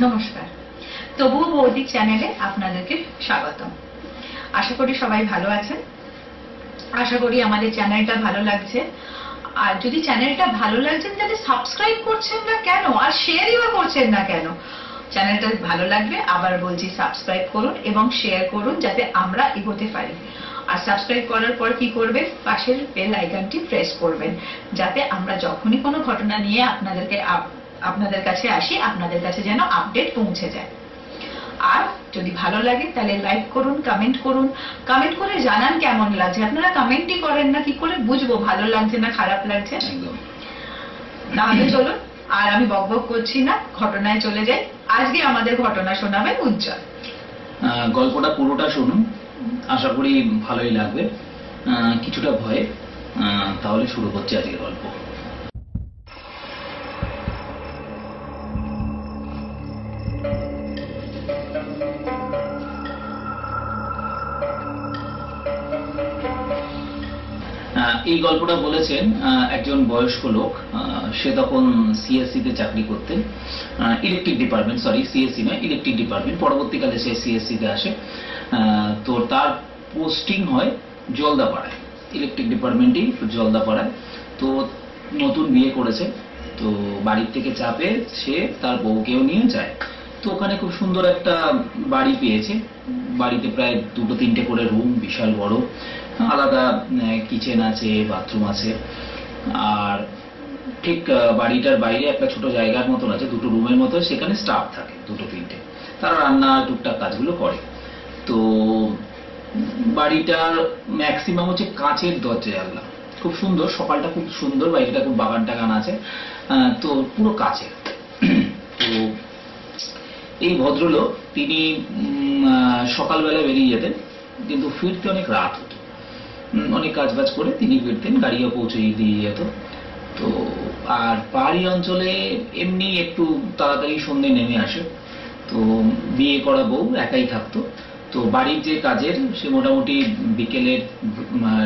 নমস্কার, তবুও বৌদিক চ্যানেলে আপনাদেরকে স্বাগতম। আশা করি সবাই ভালো আছেন। আশা করি আমাদের চ্যানেলটা ভালো লাগছে। আর যদি চ্যানেলটা ভালো লাগছে তাহলে সাবস্ক্রাইব করছেন না কেন, আর শেয়ারই বা করছেন না কেন? চ্যানেলটা ভালো লাগবে, আবার বলছি সাবস্ক্রাইব করুন এবং শেয়ার করুন যাতে আমরা এগোতে পারি। আর সাবস্ক্রাইব করার পর কি করবেন, পাশের বেল আইকনটি প্রেস করবেন, যাতে আমরা যখনই কোনো ঘটনা নিয়ে আপনাদের কাছে আসি, আপনাদের কাছে যেন আপডেট পৌঁছে যায়। আর যদি ভালো লাগে তাহলে লাইক করুন, কমেন্ট করুন। কমেন্ট করে জানান কেমন লাগছে। আপনারা কমেন্টই করেন না, কি করে বুঝবো ভালো লাগছে না খারাপ লাগছে? তাহলে চলুন, আর আমি বকবক করছি না, ঘটনায় চলে যাই। আজকে আমাদের ঘটনা শোনাবেন উজ্জ্বল। গল্পটা পুরোটা শুনুন, আশা করি ভালোই লাগবে, কিছুটা ভয়ে। তাহলে শুরু করছি আজকের গল্প। এই গল্পটা বলেছেন একজন বয়স্ক লোক। সে তখন সিএসসি তে চাকরি করতেন, ইলেকট্রিক ডিপার্টমেন্ট, সিএসসি নয়, ইলেকট্রিক ডিপার্টমেন্ট। পরবর্তীকালে সে সিএসসি তে আসে। তো তার পোস্টিং হয় জলদাপাড়ায়, ইলেকট্রিক ডিপার্টমেন্টেই জলদাপাড়ায়। তো নতুন বিয়ে করেছে, তো বাড়ির থেকে চাপে সে তার বউকেও নিয়ে যায়। তো ওখানে খুব সুন্দর একটা বাড়ি পেয়েছে। বাড়িতে প্রায় 2-3টে করে রুম, বিশাল বড়, আলাদা কিচেন আছে, বাথরুম আছে। আর ঠিক বাড়িটার বাইরে একটা ছোট জায়গার মতন আছে, 2টো রুমের মতো, সেখানে স্টাফ থাকে 2-3টে। তারা রান্না টুকটাক কাজগুলো করে। তো বাড়িটার ম্যাক্সিমাম হচ্ছে কাঁচের দরজা জানলা, খুব সুন্দর। সকালটা খুব সুন্দর, বাড়িটা খুব বাগান টাগান আছে, তো পুরো কাঁচের। তো এই ভদ্রলোক তিনি সকালবেলা বেরিয়ে যেতেন, কিন্তু ফিরতে অনেক রাত হতো। অনেক কাজবাজ করে তিনি ফিরতেন, গাড়িও পৌঁছে দিয়ে যেত। তো আর পাহাড়ি অঞ্চলে এমনি একটু তাড়াতাড়ি সন্ধ্যে নেমে আসে। তো বিয়ে করা বউ একাই থাকতো। তো বাড়ির যে কাজের, সে মোটামুটি বিকেলের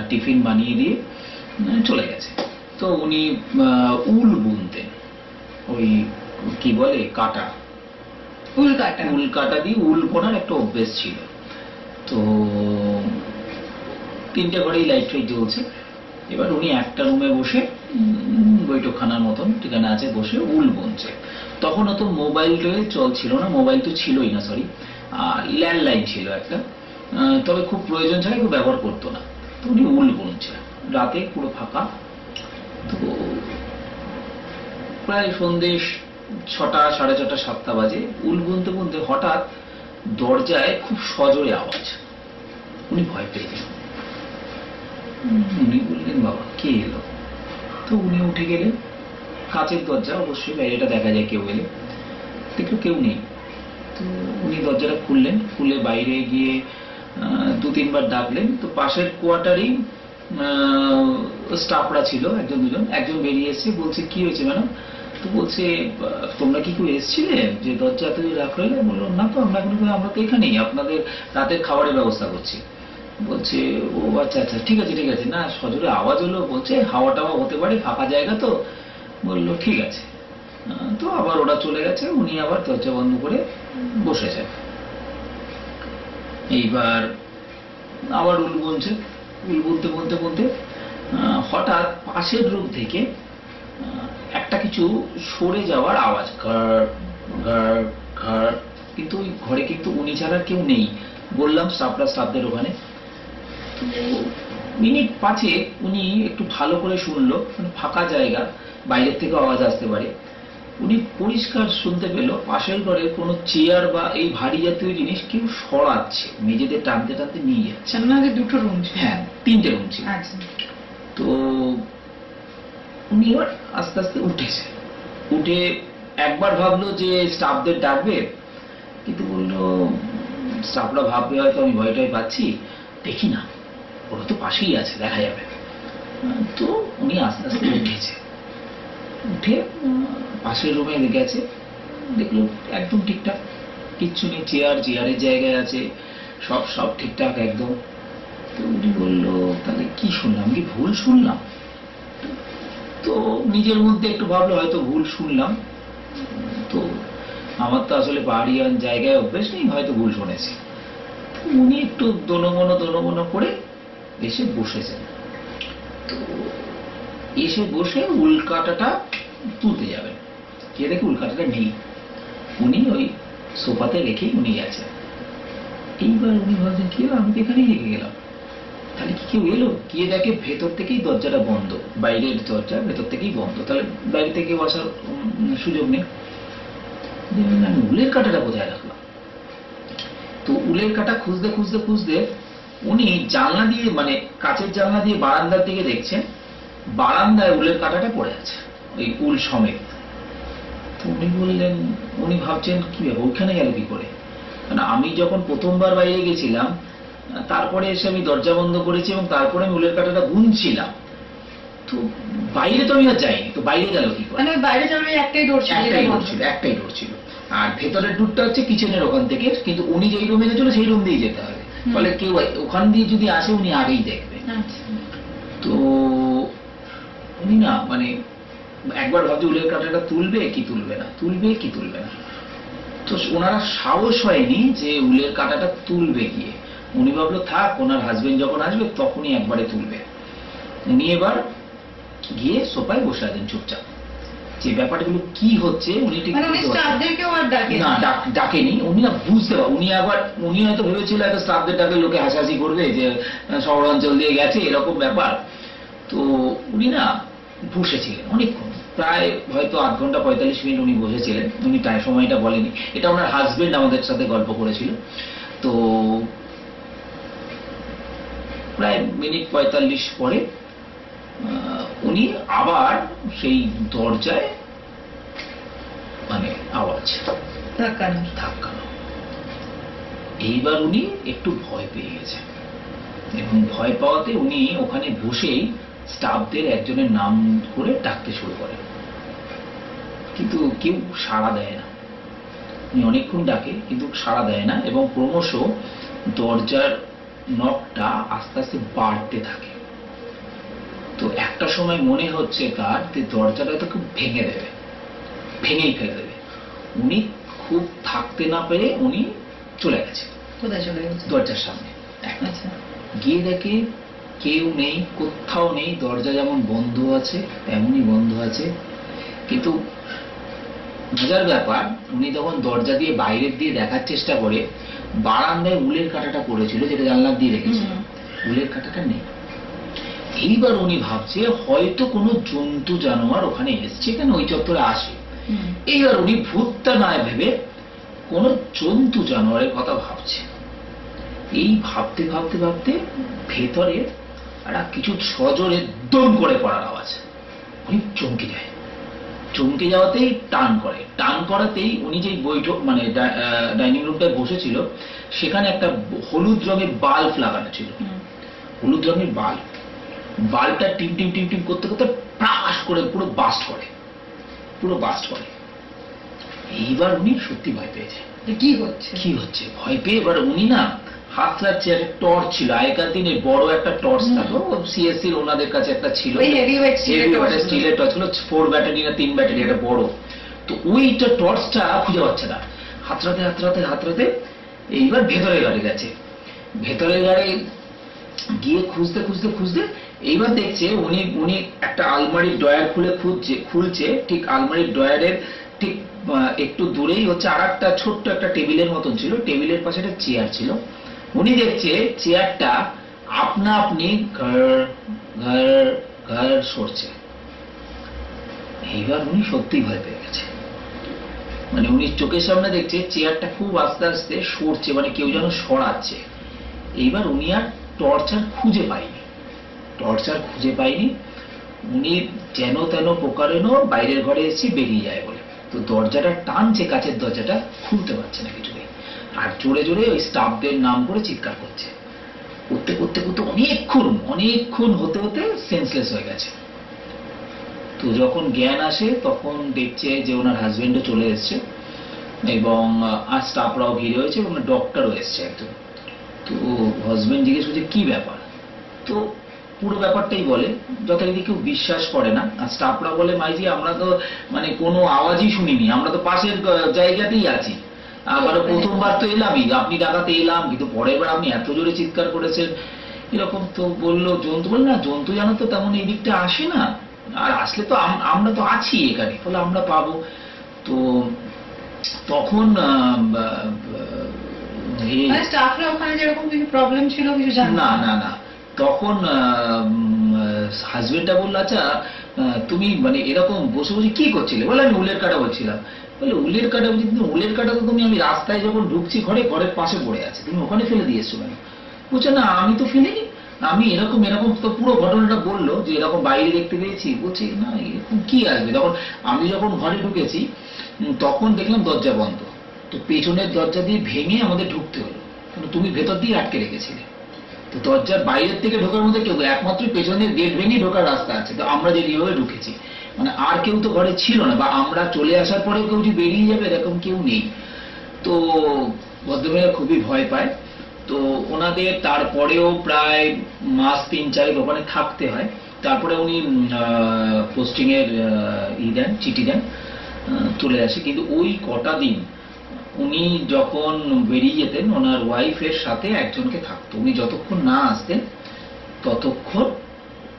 টিফিন বানিয়ে দিয়ে চলে গেছে। তো উনি উল বুনতেন, ওই কি বলে কাটা, উল কাটা দিয়ে উল বোনার একটা অভ্যেস ছিল। তো 3টে ঘরেই লাইট ফাইট জ্বলছে। এবার উনি একটা রুমে বসে, বৈঠকখানার মতন ঠিকানা আছে, বসে উল বুনছে। তখন অত মোবাইল চল ছিল না, মোবাইল তো ছিলই না, ল্যান্ডলাইন ছিল একটা, তবে খুব প্রয়োজন ছাড়া কেউ ব্যবহার করতো না। তো উনি উল বুনছে, রাতে পুরো ফাঁকা। তো প্রায় সন্ধ্যে 6টা, 6:30, 7টা বাজে। উল বুনতে বুনতে হঠাৎ দরজায় খুব সজোরে আওয়াজ। উনি ভয় পেয়ে গেলেন। উনি বললেন, বাবা কে এলো? তো উনি উঠে গেলেন। কাঁচের দরজা, অবশ্যই বাইরেটা দেখা যায়, কেউ এলে। দেখলো কেউ নেই। তো উনি দরজাটা খুললেন, খুলে বাইরে গিয়ে 2-3বার ডাকলেন। তো পাশের কোয়ার্টারই স্টাফরা ছিল, 1-2জন। একজন বেরিয়ে এসছে, বলছে কি হয়েছে ম্যাডাম? তো বলছে, তোমরা কি কেউ এসছিলে যে দরজা এত রাখলে? বললো, না তো, আমরা তো এখানেই আপনাদের রাতের খাবারের ব্যবস্থা করছি। বলছে, ও আচ্ছা আচ্ছা, ঠিক আছে ঠিক আছে। না, সজোরে আওয়াজ হলো, বলছে হাওয়া টাওয়া হতে পারে, ফাঁকা জায়গা তো। বললো ঠিক আছে। তো আবার ওরা চলে গেছে। উনি আবার দরজা বন্ধ করে বসেছে। এইবার আবার উল বুনছে। উল বুনতে বুনতে বুনতে হঠাৎ পাশের রুম থেকে একটা কিছু সরে যাওয়ার আওয়াজ, ঘর ঘর ঘর। কিন্তু ওই ঘরে কিন্তু উনি ছাড়া কেউ নেই, বললাম স্টাফদের ওখানে। তো মিনিট 5 উনি একটু ভালো করে শুনলো, মানে ফাঁকা জায়গা, বাইরের থেকে আওয়াজ আসতে পারে। উনি পরিষ্কার শুনতে পেল পাশের ঘরে কোনো চেয়ার বা এই ভারী জাতীয় জিনিস কেউ সরাচ্ছে, মেঝেদের টানতে টানতে নিয়ে যাচ্ছে। 2টো রুম ছিল? হ্যাঁ, 3টে রুম ছিল। তো উনি এবার আস্তে আস্তে উঠেছে। উঠে একবার ভাবলো যে স্টাফদের ডাকবে, কিন্তু বললো স্টাফরা ভাববে হয়তো আমি ভয়টাই পাচ্ছি, দেখি না, ওরা তো পাশেই আছে, দেখা যাবে। তো উনি আস্তে আস্তে উঠেছে। উঠে পাশের রুমে গেছে, দেখলো একদম ঠিকঠাক, কিচ্ছু নেই, চেয়ারের জায়গায় আছে, সব ঠিকঠাক একদম। তো উনি বললো, তাহলে কি শুনলাম, কি ভুল শুনলাম? তো নিজের মধ্যে একটু ভাবলো হয়তো ভুল শুনলাম। তো আমার তো আসলে পাহাড়ি জায়গায় অভ্যেস নেই, হয়তো ভুল শুনেছি। তো উনি একটু দোনো করে এসে বসেছেন। তো এসে বসে উল্কাটাটা তুলতে যাবেন, কে দেখে উল্কাটাটা নেই, উনি ওই সোফাতে রেখেই উনি গেছেন। এইবার উনি ভাবছেন কি হলো, আমি তো এখানেই রেখে গেলাম, তাহলে কি কেউ এলো? গিয়ে দেখে ভেতর থেকেই দরজাটা বন্ধ, বাইরের দরজা ভেতর থেকেই বন্ধ, তাহলে বাইরে থেকে আসার সুযোগ নেই। আমি উলের কাঁটাটা কোথায় রাখলাম? তো উলের কাঁটা খুঁজতে খুঁজতে খুঁজতে উনি জানলা দিয়ে, মানে কাঁচের জানলা দিয়ে বারান্দার দিকে দেখছেন, বারান্দায় উলের কাঁটাটা পড়ে আছে, ওই উল সমেত। তো উনি বললেন, উনি ভাবছেন কি ব্যাপার, ওইখানে গেল কি করে? কারণ আমি যখন প্রথমবার বাইরে গেছিলাম, তারপরে এসে আমি দরজা বন্ধ করেছি এবং তারপরে আমি উলের কাঁটাটা গুনছিলাম, তো বাইরে তো আমি আর যাইনি, তো বাইরে গেল কি করে? মানে বাইরে যাওয়ার একটাই ডোর ছিল, একটাই ডোর ছিল, আর ভেতরের ডোরটা হচ্ছে কিচেনের ওখান থেকে, কিন্তু উনি যেই রুমে গেছিল সেই রুম দিয়ে যেতে হবে, ফলে কেউ ওখান দিয়ে যদি আসে উনি আগেই দেখবে। তো উনি না, মানে একবার ভাবছে উলের কাঁটাটা তুলবে কি তুলবে না, তুলবে কি তুলবে না। তো ওনারা সাহস হয়নি যে উলের কাঁটাটা তুলবে গিয়ে। উনি ভাবলো থাক, ওনার হাজবেন্ড যখন আসবে তখনই একবারে তুলবে। উনি এবার গিয়ে সোফায় বসে আছেন চুপচাপ, যে ব্যাপারগুলো কি হচ্ছে উনি ঠিক না ডাকেনি। উনি না বুঝতে পার, উনি হয়তো ভেবেছিল এত স্টাফদের ডাকে লোকে হাসাহাসি করবে যে শহরাঞ্চল দিয়ে গেছে এরকম ব্যাপার। তো উনি না বসেছিলেন অনেকক্ষণ, প্রায় হয়তো 8 ঘন্টা 45 মিনিট উনি বসেছিলেন। উনি টাইম সময়টা বলেনি, এটা ওনার হাজবেন্ড আমাদের সাথে গল্প করেছিল। তো প্রায় মিনিট 45 পরে উনি আবার সেই দরজায় মানে আওয়াজ ধাক্কানো। এইবার উনি একটু ভয় পেয়ে গেছেন এবং ভয় পাওয়াতে উনি ওখানে বসেই স্টাফদের একজনের নাম করে ডাকতে শুরু করেন, কিন্তু কেউ সাড়া দেয় না। উনি অনেকক্ষণ ডাকে কিন্তু সাড়া দেয় না, এবং ক্রমশ দরজার নকটা আস্তে আস্তে বাড়তে থাকে। তো একটা সময় মনে হচ্ছে তার যে দরজাটা তো খুব ভেঙেই ফেলে দেবে। উনি খুব থাকতে না পেরে উনি চলে গেছে দরজার সামনে। গিয়ে দেখে কেউ নেই, কোথাও নেই, দরজা যেমন বন্ধ আছে তেমনই বন্ধ আছে। কিন্তু মজার ব্যাপার, উনি তখন দরজা দিয়ে বাইরের দিয়ে দেখার চেষ্টা করে, বারান্দায় উলের কাঁটাটা পড়েছিল যেটা জানলা দিয়ে রেখেছিল, উলের কাঁটাটা নেই। এইবার উনি ভাবছে হয়তো কোনো জন্তু জানোয়ার ওখানে এসছে, কেন ওই চত্বরে আসে। এইবার উনি ভূতটা নয় ভেবে কোন জন্তু জানোয়ারের কথা ভাবছে। এই ভাবতে ভাবতে ভাবতে ভেতরে একটা কিছু সজোরে দম করে পড়ার আওয়াজ। উনি চমকে যায়, চমকে যাওয়াতেই টান করাতেই উনি যে বৈঠক মানে ডাইনিং রুমটায় বসেছিল সেখানে একটা হলুদ রঙের বাল্ব লাগানো ছিল। হলুদ রঙের বাল্বটা টিম টিম টিম টিম করতে করতে প্রাস করে পুরো বাস্ট করে। এইবার উনি সত্যি ভয় পেয়েছে, কি হচ্ছে ভয় পেয়ে এবার উনি না হাত রাখছে, একটা টর্চ ছিল, আগেকার দিনে বড় একটা টর্চ থাকতো, সিএসসির ওনাদের কাছে একটা ছিল, স্টিলের টর্চ ছিল, 4 ব্যাটারি না 3 ব্যাটারি, একটা বড়। তো ওইটা টর্চটা খুঁজে পাচ্ছে না, হাতরাতে এইবার ভেতরের ঘরে গেছে। ভেতরের ঘরে গিয়ে খুঁজতে এইবার দেখছে উনি একটা আলমারির ড্রয়ার খুলছে, ঠিক আলমারির ড্রয়ারের ঠিক একটু দূরেই হচ্ছে আর একটা ছোট্ট একটা টেবিলের মতন ছিল, টেবিলের পাশে একটা চেয়ার ছিল। উনি দেখছে চেয়ারটা আপনা আপনি ঘর সরছে। এইবার উনি সত্যিই ভয় পেয়ে গেছে, মানে উনি চোখের সামনে দেখছে চেয়ারটা খুব আস্তে আস্তে সরছে, মানে কেউ যেন সরাচ্ছে। এইবার উনি আর টর্চার খুঁজে পাইনি, উনি যেন তেন প্রকারেণ বাইরের ঘরে এসে বেরিয়ে যায় বলে। তো দরজাটা টানছে, কাচের দরজাটা খুলতে পারছে না কিছুতেই, আর জোরে জোরে ওই স্টাফদের নাম করে চিৎকার করছে। করতে অনেকক্ষণ হতে সেন্সলেস হয়ে গেছে। তো যখন জ্ঞান আসে তখন দেখছে যে ওনার হাজবেন্ডও চলে এসছে এবং আর স্টাফরাও ঘিরে হয়েছে এবং ডক্টরও এসছে একজন। তো হাজবেন্ড জিজ্ঞেস করছে কি ব্যাপার। তো পুরো ব্যাপারটাই বলে, যথারীতি কেউ বিশ্বাস করে না। আর স্টাফরা বলে মাইজি আমরা তো মানে কোনো আওয়াজই শুনিনি, আমরা তো পাশের জায়গাতেই আছি, আবার প্রথমবার তো এলামই, আপনি ডাকাতে এলাম, কিন্তু পরের বার আপনি এত জোরে চিৎকার করেছেন এরকম। তো বললো জন্তু, বল না জন্তু জানো তো তেমন এই দিকটা আসে না, আর আসলে তো আমরা তো আছি এখানে, ফলে আমরা পাবো। তো তখন স্টাফরা ওখানে যেরকম কিছু প্রবলেম ছিল কিছু জানো না না না, তখন হাজবেন্ডটা বললো আচ্ছা তুমি মানে এরকম বসে বসে কি করছিলে? বলে আমি উলের কাটা বলছিলাম। বলে উলের কাটা বলছি, কিন্তু উলের কাটা তো তুমি আমি রাস্তায় যখন ঢুকছি ঘরের পাশে পড়ে আছে, তুমি ওখানে ফেলে দিয়ে এসছো কেন? বলছে না আমি তো ফেলিনি, আমি এরকম এরকম। তো পুরো ঘটনাটা বললো যে এরকম বাইরে দেখতে পেয়েছি। বলছি না এরকম কি আসবে? তখন আমি যখন ঘরে ঢুকেছি তখন দেখলাম দরজা বন্ধ, তো পেছনের দরজা দিয়ে ভেঙে আমাদের ঢুকতে হলো, কিন্তু তুমি ভেতর দিয়ে আটকে রেখেছিলে। তো দরজার বাইরের থেকে ঢোকার মধ্যে কেউ, একমাত্র পেছনের গেট ভেঙে ঢোকার রাস্তা আছে, তো আমরা যেভাবে ঢুকেছি মানে আর কেউ তো ঘরে ছিল না, বা আমরা চলে আসার পরেও কেউ যে বেরিয়ে যাবে এরকম কেউ নেই। তো ভদ্রমহিলা খুবই ভয় পায়। তো ওনাদের তারপরেও প্রায় মাস 3-4 ওখানে থাকতে হয়। তারপরে উনি পোস্টিং এর দেন, চিঠি দেন, চলে আসে। কিন্তু ওই কটা দিন উনি যখন বেরিয়ে যেতেন ওনার ওয়াইফের সাথে একজনকে থাকতো, উনি যতক্ষণ না আসতেন ততক্ষণ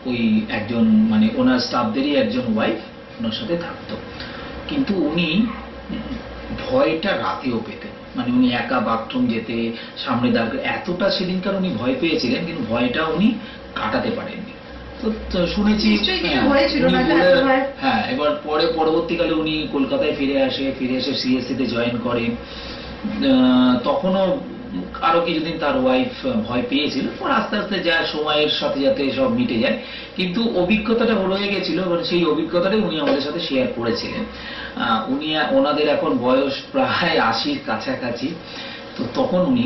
ওই একজন মানে ওনার স্টাফদেরই একজন ওয়াইফ ওনার সাথে থাকতো। কিন্তু উনি ভয়টা রাতেও পেতেন, মানে উনি একা বাথরুম যেতে, সামনে দাঁড়াতে, এতটা সেদিনকার উনি ভয় পেয়েছিলেন, কিন্তু ভয়টা উনি কাটাতে পারেননি। তো শুনেছি হ্যাঁ, এবার পরবর্তীকালে উনি কলকাতায় ফিরে এসে সিএসসি তে জয়েন করে। তখনও আরো কিছুদিন তার ওয়াইফ ভয় পেয়েছিল, পর আস্তে আস্তে যা সময়ের সাথে সাথে সব মিটে যায়। কিন্তু অভিজ্ঞতাটা রয়ে গেছিল, মানে সেই অভিজ্ঞতাটাই উনি আমাদের সাথে শেয়ার করেছিলেন। ওনাদের এখন বয়স প্রায় 80-র কাছাকাছি। তো তখন উনি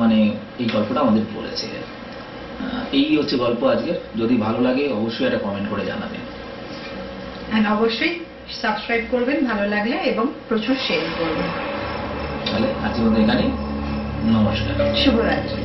মানে এই গল্পটা আমাদের বলেছিলেন। এই হচ্ছে গল্প আজকের। যদি ভালো লাগে অবশ্যই একটা কমেন্ট করে জানাবেন, অবশ্যই সাবস্ক্রাইব করবেন ভালো লাগলে, এবং প্রচুর শেয়ার করবেন। তাহলে আজকের মতো এখানেই, নমস্কার, শুভরাত্রি।